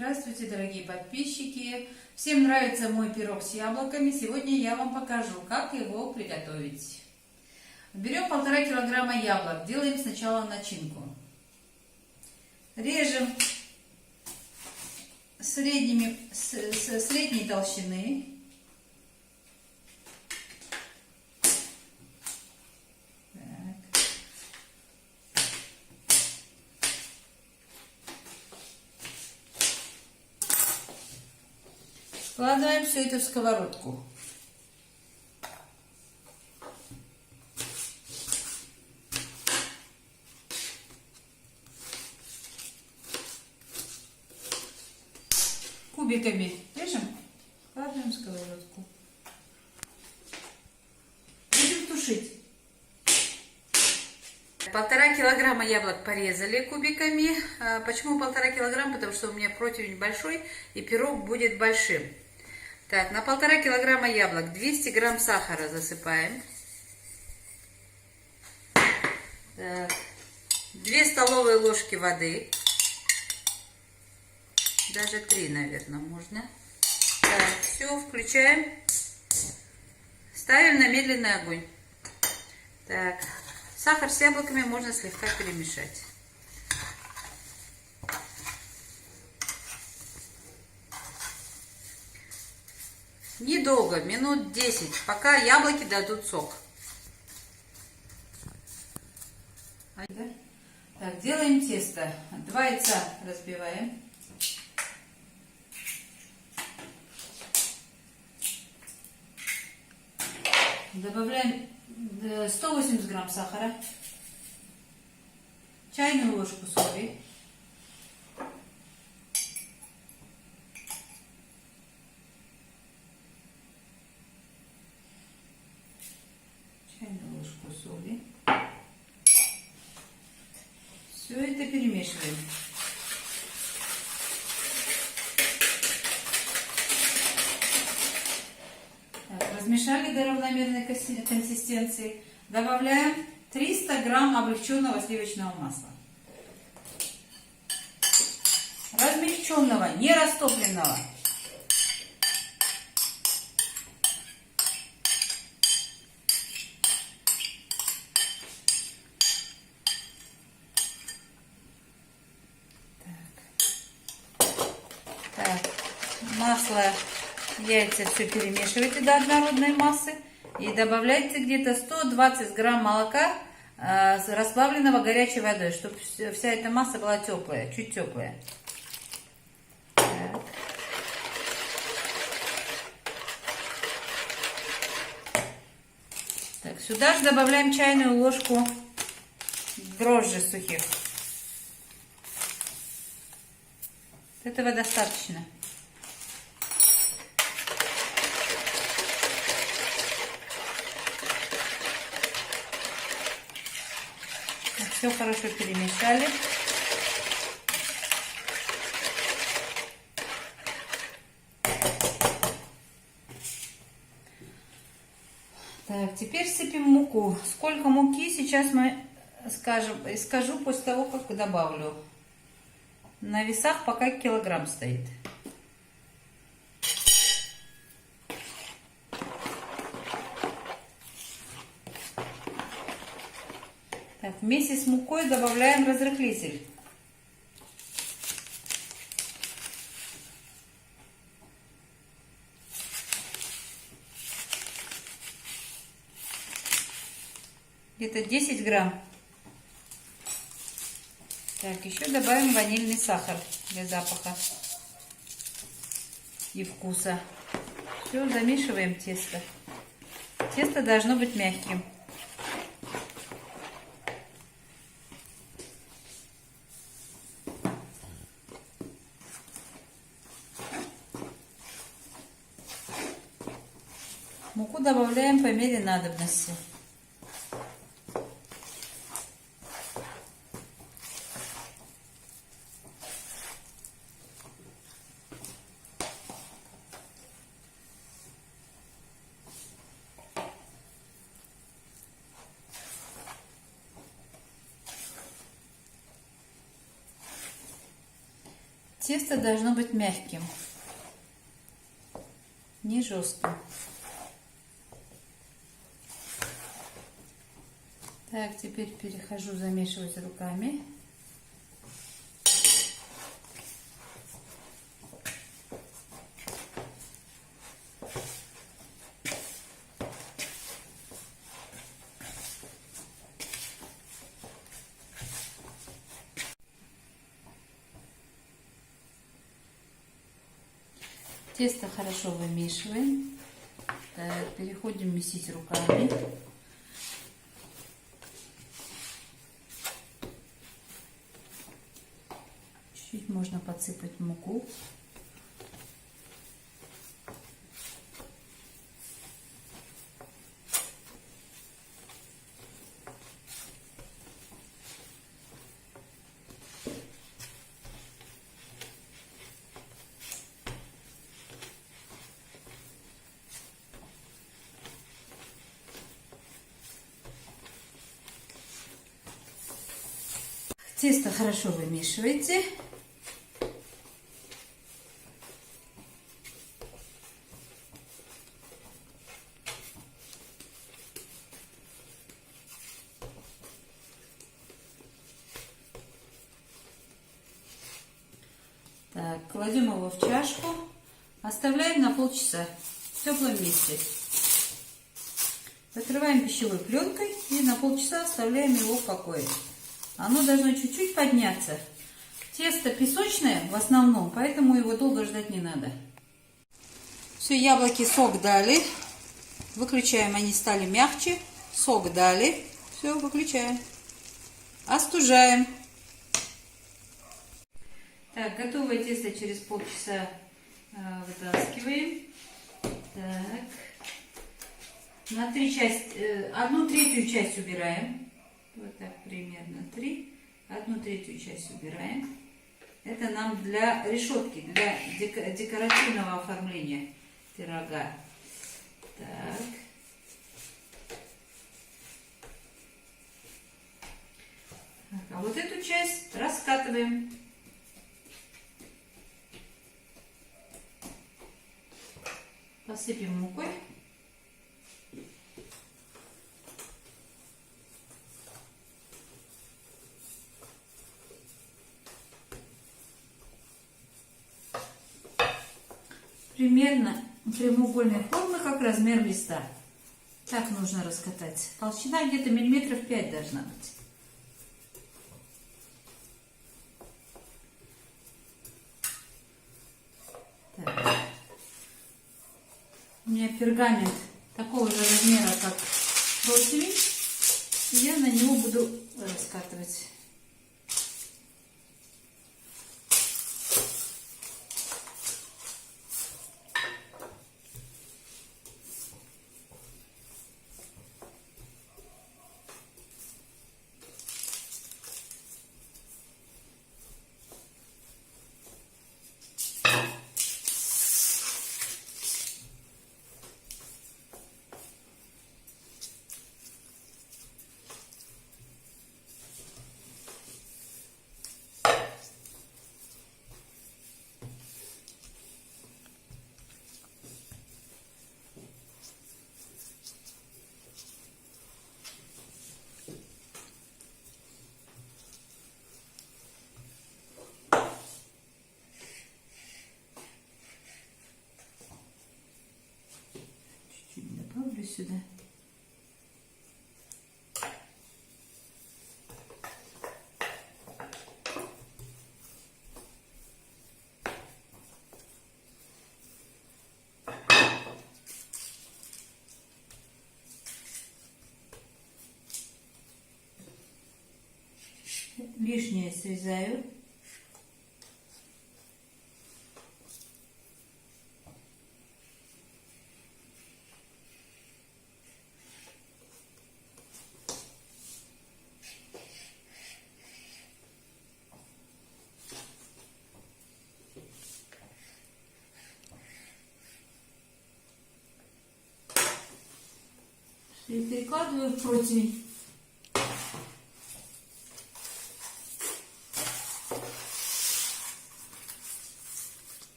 Здравствуйте, дорогие подписчики! Всем нравится мой пирог с яблоками. Сегодня я вам покажу, как его приготовить. Берем 1,5 килограмма яблок. Делаем сначала начинку. Режем средней толщины. Складываем все это в сковородку. Кубиками режем, складываем в сковородку. Будем тушить. 1,5 килограмма яблок порезали кубиками. Почему 1,5 килограмма? Потому что у меня противень большой и пирог будет большим. Так, на 1,5 килограмма яблок 200 грамм сахара засыпаем. Так, 2 столовые ложки воды. Даже 3, наверное, можно. Так, все, включаем. Ставим на медленный огонь. Так, сахар с яблоками можно слегка перемешать. Недолго, минут 10, пока яблоки дадут сок. Так, делаем тесто. 2 яйца разбиваем. Добавляем 180 грамм сахара, чайную ложку соли, Все это перемешиваем. Размешали до равномерной консистенции. Добавляем 300 грамм облегченного сливочного масла. Размягченного, не растопленного. Так, масло, яйца все перемешивайте до однородной массы и добавляйте где-то 120 грамм молока с расплавленного горячей водой, чтобы вся эта масса была теплая, чуть теплая. Так. Так, сюда же добавляем чайную ложку дрожжей сухих. Этого достаточно. Все хорошо перемешали. Так, теперь сыпем муку. Сколько муки сейчас мы скажу после того, как добавлю. На весах пока килограмм стоит. Так, вместе с мукой добавляем разрыхлитель. Где-то 10 грамм. Так, еще добавим ванильный сахар для запаха и вкуса. Все, замешиваем тесто. Тесто должно быть мягким. Муку добавляем по мере надобности. Тесто должно быть мягким, не жестким. Так, теперь перехожу замешивать руками. Тесто хорошо вымешиваем. Так, переходим месить руками. Чуть-чуть можно подсыпать муку. Тесто хорошо вымешивайте. Так, кладем его в чашку, оставляем на полчаса в теплом месте. Закрываем пищевой пленкой и на полчаса оставляем его в покое. Оно должно чуть-чуть подняться. Тесто песочное в основном, поэтому его долго ждать не надо. Все, яблоки сок дали. Выключаем, они стали мягче. Сок дали. Все, выключаем. Остужаем. Так, готовое тесто через полчаса вытаскиваем. Так. На 3 части, 1/3 часть убираем. Вот так примерно 3. 1/3 часть убираем. Это нам для решетки, для декоративного оформления пирога. Так. Так, а вот эту часть раскатываем. Посыпем мукой. Примерно прямоугольной формы, как размер листа. Так нужно раскатать. Толщина где-то миллиметров 5 должна быть. Так. У меня пергамент такого же размера, как противень. И я на него буду раскатывать. Добавлю сюда. Лишнее срезаю. И перекладываю в противень.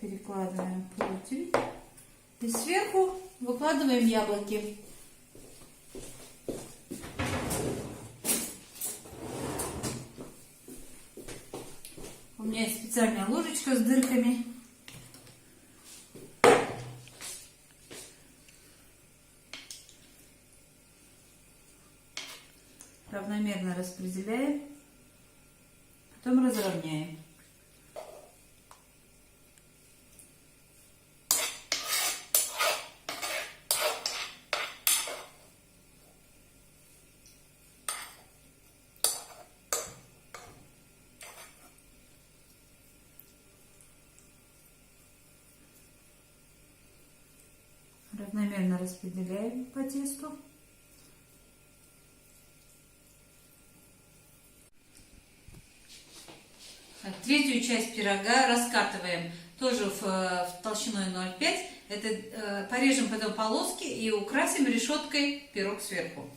перекладываем противень. И сверху выкладываем яблоки. У меня есть специальная ложечка с дырками. Равномерно распределяем, потом разровняем. Равномерно распределяем по тесту. Третью часть пирога раскатываем тоже в толщиной 0,5. Это порежем потом полоски и украсим решеткой пирог сверху.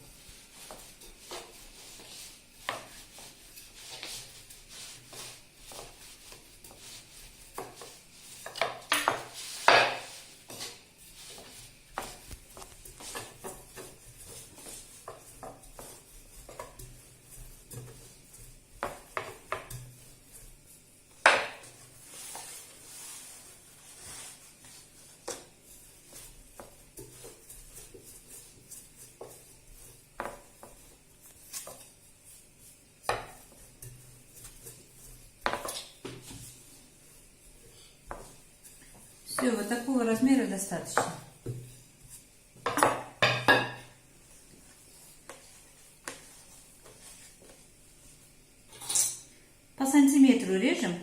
Все, вот такого размера достаточно. По сантиметру режем.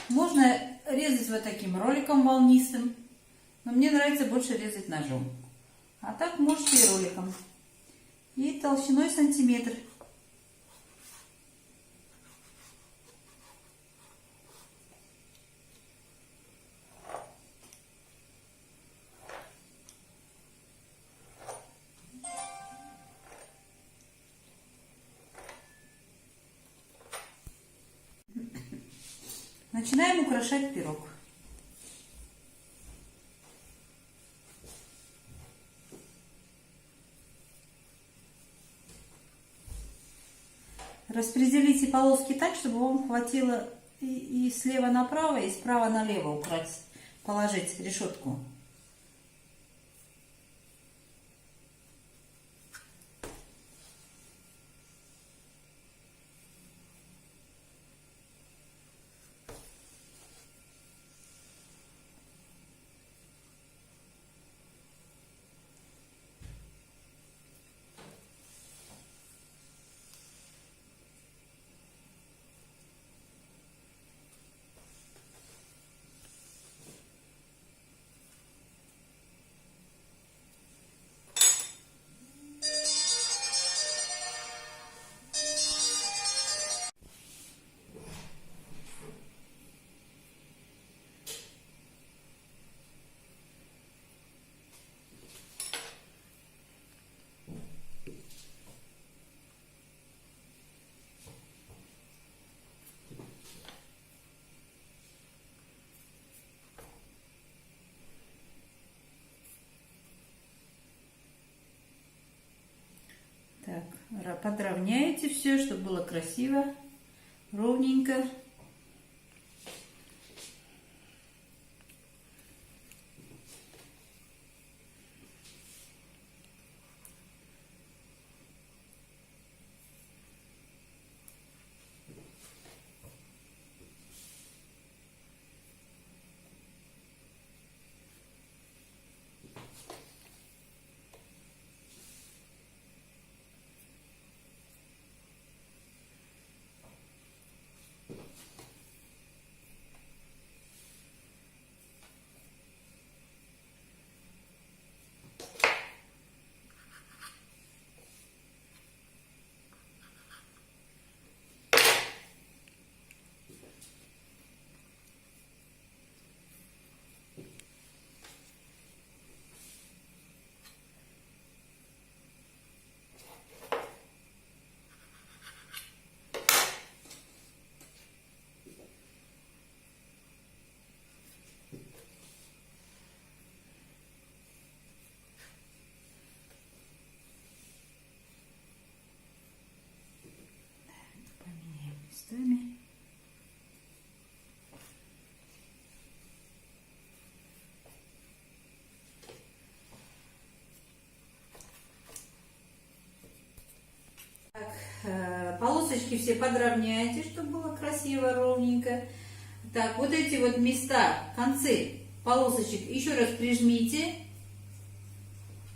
Можно резать вот таким роликом волнистым, но мне нравится больше резать ножом. А так можете и роликом. И толщиной сантиметр. Начинаем украшать пирог. Распределите полоски так, чтобы вам хватило и слева направо, и справа налево украсить, положить решетку. Так, подровняете все, чтобы было красиво, ровненько. полосочки все подровняйте, чтобы было красиво, ровненько. Так, вот эти вот места, концы полосочек еще раз прижмите.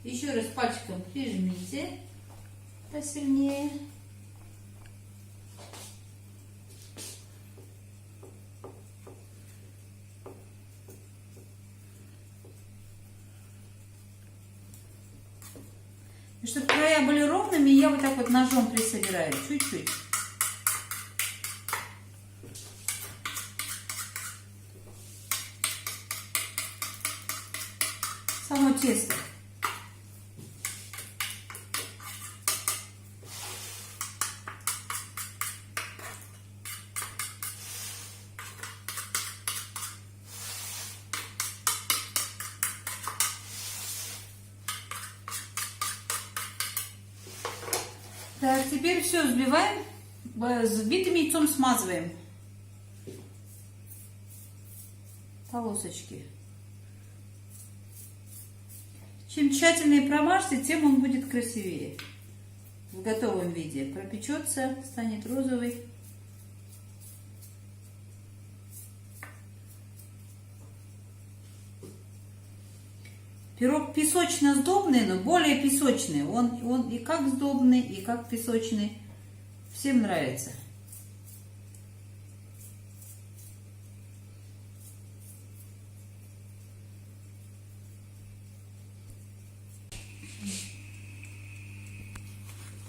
Еще раз пальчиком прижмите посильнее. И чтобы края были ровными, я вот так вот ножом присобираю, чуть-чуть. Само тесто. Так, теперь все взбиваем, взбитым яйцом смазываем полосочки. Чем тщательнее промажьте, тем он будет красивее. В готовом виде пропечется, станет розовый. Пирог песочно-сдобный, но более песочный. Он и как сдобный, и как песочный. Всем нравится.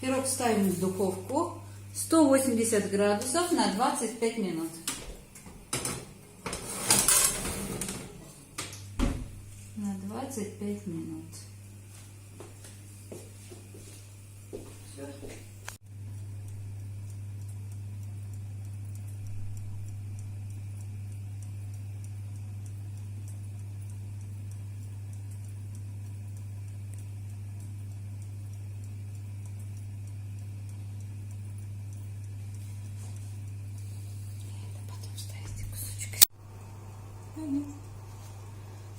Пирог ставим в духовку 180 градусов на 25 минут. На 25 минут. Все.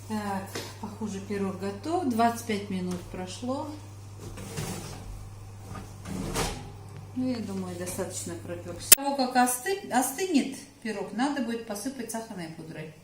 Так, похоже, пирог готов. 25 минут прошло. Ну, я думаю, достаточно пропекся. После того, как остынет пирог, надо будет посыпать сахарной пудрой.